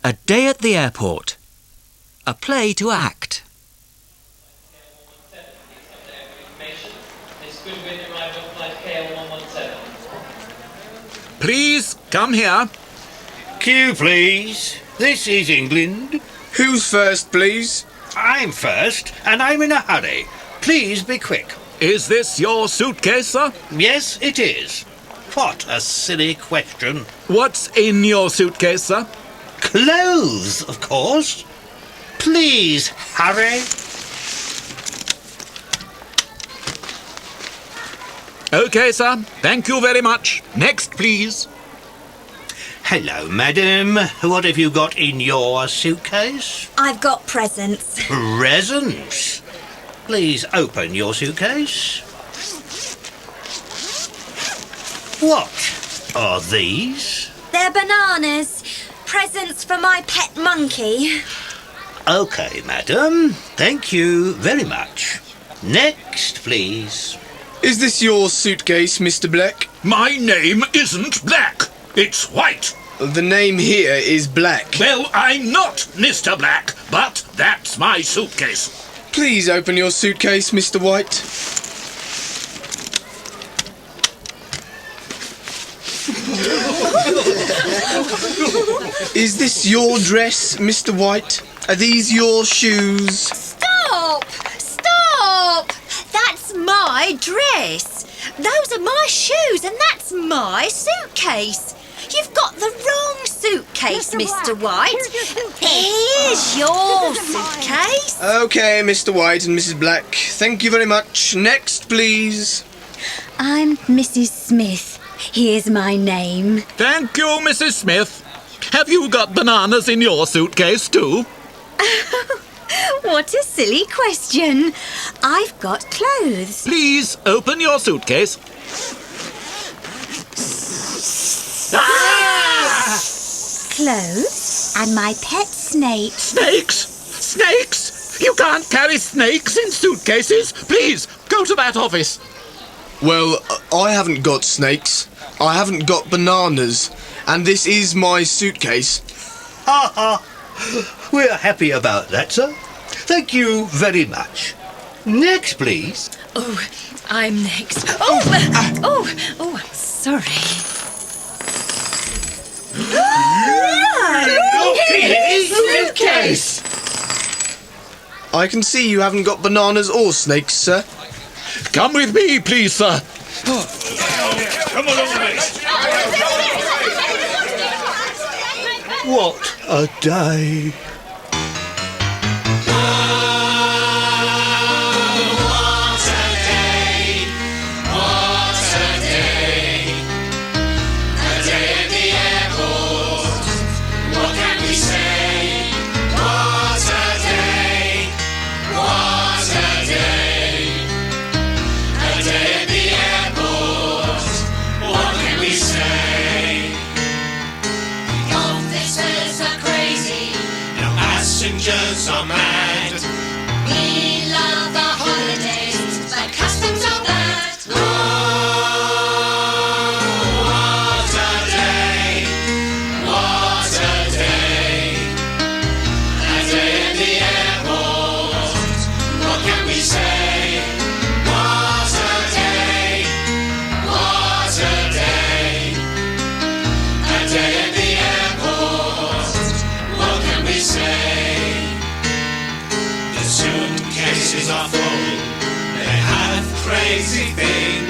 A day at the airport. A play to act. Please, come here. Queue, please. This is England. Who's first, please? I'm first, and I'm in a hurry. Please be quick. Is this your suitcase, sir? Yes, it is. What a silly question. What's in your suitcase, sir? Clothes, of course. Please hurry. OK, sir. Thank you very much. Next, please. Hello, madam. What have you got in your suitcase? I've got presents. Presents. Please open your suitcase. What are these? They're bananas. Presents for my pet monkey. OK, madam. Thank you very much. Next, please. Is this your suitcase, Mr. Black? My name isn't Black. It's White. The name here is Black. Well, I'm not Mr. Black, but that's my suitcase. Please open your suitcase, Mr. White. Is this your dress, Mr. White? Are these your shoes? Stop! Stop! That's my dress. Those are my shoes and that's my suitcase. You've got the wrong suitcase, Mr. White. Here's your suitcase. OK, Mr. White and Mrs. Black. Thank you very much. Next, please. I'm Mrs. Smith. Here's my name. Thank you, Mrs. Smith. Have you got bananas in your suitcase too? What a silly question. I've got clothes. Please open your suitcase. Clothes and my pet snake. Snakes! Snakes! You can't carry snakes in suitcases. Please, go to that office. Well, I haven't got snakes. I haven't got bananas. And this is my suitcase. Ha ha! We're happy about that, sir. Thank you very much. Next, please. Oh, I'm next. I'm sorry. Suitcase! I can see you haven't got bananas or snakes, sir. Come with me, please, sir. Come along, mate. What a day. Passengers are mad. We love our holidays, but customs are bad. Oh, what a day! What a day! A day in the airport. What can we say? What a day! What a day! A day in the airport. What can we say? Suitcases are full, they have crazy things.